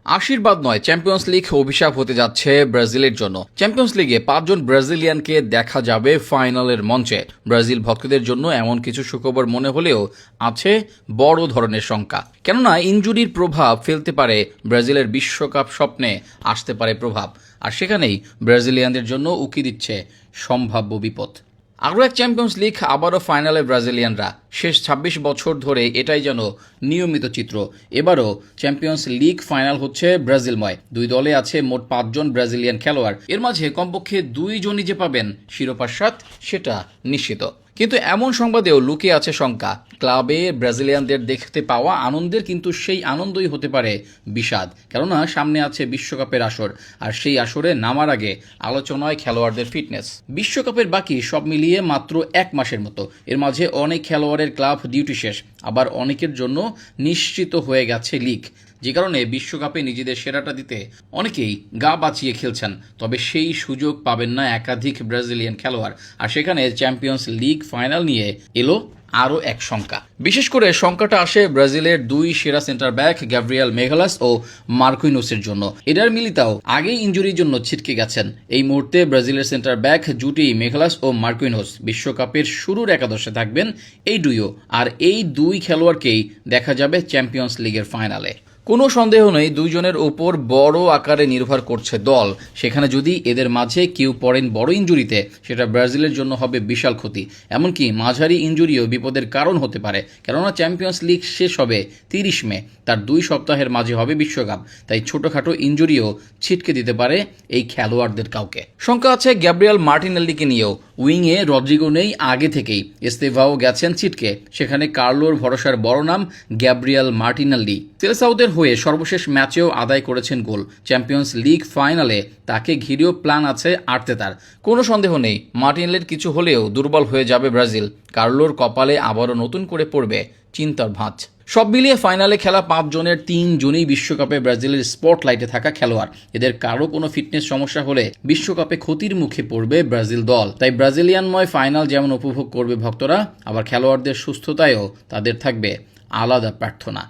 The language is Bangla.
আশীর্বাদ নয়, চ্যাম্পিয়ন্স লিগ অভিশাপ হতে যাচ্ছে ব্রাজিলের জন্য। চ্যাম্পিয়ন্স লিগে 5 জন ব্রাজিলিয়ানকে দেখা যাবে ফাইনালের মঞ্চে। ব্রাজিল ভক্তদের জন্য এমন কিছু সুখবর মনে হলেও আছে বড় ধরনের শঙ্কা, কেননা ইনজুরির প্রভাব ফেলতে পারে ব্রাজিলের বিশ্বকাপ স্বপ্নে, আসতে পারে প্রভাব। আর সেখানেই ব্রাজিলিয়ানদের জন্য উকি দিচ্ছে সম্ভাব্য বিপদ। আরও এক চ্যাম্পিয়ন্স লিগ, আবারও ফাইনালে ব্রাজিলিয়ানরা। শেষ 26 বছর ধরে এটাই যেন নিয়মিত চিত্র। এবারও চ্যাম্পিয়ন্স লিগ ফাইনাল হচ্ছে ব্রাজিলময়। দুই দলে আছে মোট 5 জন ব্রাজিলিয়ান খেলোয়াড়। এর মাঝে কমপক্ষে 2 জনই যে পাবেন শিরোপার স্বাদ, সেটা নিশ্চিত। কিন্তু এমন সংবাদেও লুকিয়ে আছে শঙ্কা। ক্লাবে ব্রাজিলিয়ানদের দেখতে পাওয়া আনন্দের, কিন্তু সেই আনন্দই হতে পারে বিষাদ, কেননা সামনে আছে বিশ্বকাপের আসর। আর সেই আসরে নামার আগে আলোচনায় খেলোয়াড়দের ফিটনেস। বিশ্বকাপের বাকি সব মিলিয়ে মাত্র 1 মাসের মতো। এর মাঝে অনেক খেলোয়াড়ের ক্লাব ডিউটি শেষ, আবার অনেকের জন্য নিশ্চিত হয়ে গেছে লিগ, যে কারণে বিশ্বকাপে নিজেদের সেরাটা দিতে অনেকেই গা বাঁচিয়ে খেলছেন। তবে সেই সুযোগ পাবেন না একাধিক ব্রাজিলিয়ান খেলোয়াড়। আর সেখানে চ্যাম্পিয়ন্স লিগ ফাইনাল নিয়ে এলো আরও এক শঙ্কা। বিশেষ করে শঙ্কাটা আসে ব্রাজিলের 2 সেরা সেন্টার ব্যাক গ্যাব্রিয়েল মেগালাস ও মার্কুইনোসের জন্য। এডার মিলিতাও আগেই ইনজুরির জন্য ছিটকে গেছেন। এই মুহূর্তে ব্রাজিলের সেন্টার ব্যাক জুটি মেগালাস ও মার্কুইনোস বিশ্বকাপের শুরুর একাদশে থাকবেন এই দুইও। আর এই 2 খেলোয়াড়কেই দেখা যাবে চ্যাম্পিয়ন্স লিগের ফাইনালে। কোনো সন্দেহ নেই, 2 জনের ওপর বড় আকারে নির্ভর করছে দল। সেখানে যদি এদের মাঝে কেউ পড়েন বড় ইনজুরিতে, সেটা ব্রাজিলের জন্য হবে বিশাল ক্ষতি। এমনকি মাঝারি ইনজুরিও বিপদের কারণ হতে পারে, কেননা চ্যাম্পিয়ন্স লিগ শেষ হবে 30 মে। তার 2 সপ্তাহের মাঝে হবে বিশ্বকাপ। তাই ছোটখাটো ইনজুরিও ছিটকে দিতে পারে এই খেলোয়াড়দের কাউকে। শঙ্কা আছে গ্যাব্রিয়েল মার্টিনেল্লিকে নিয়েও। উইংয়ে রদ্রিগো নেই আগে থেকেই, এস্তেভাও গেছেন ছিটকে। সেখানে কার্লোর ভরসার বড় নাম গ্যাব্রিয়েল মার্টিনেল্লি। সেলেসাওদের হয়ে সর্বশেষ ম্যাচেও আদায় করেছেন গোল। চ্যাম্পিয়ন্স লিগ ফাইনালে তাকে ঘিরেও প্ল্যান আছে আর্তেতার। কোনো সন্দেহ নেই, মার্টিনেল্লির কিছু হলেও দুর্বল হয়ে যাবে ব্রাজিল। কার্লোর কপালে আবারও নতুন করে পড়বে চিন্তার ভাঁজ। সব মিলিয়ে ফাইনালে খেলা 5 জনের 3 জনই বিশ্বকাপে ব্রাজিলের স্পটলাইটে থাকা খেলোয়াড়। এদের কারো কোনো ফিটনেস সমস্যা হলে বিশ্বকাপে ক্ষতির মুখে পড়বে ব্রাজিল দল। তাই ব্রাজিলিয়ানময় ফাইনাল যেমন উপভোগ করবে ভক্তরা, আবার খেলোয়াড়দের সুস্থতায়ও তাদের থাকবে আলাদা প্রার্থনা।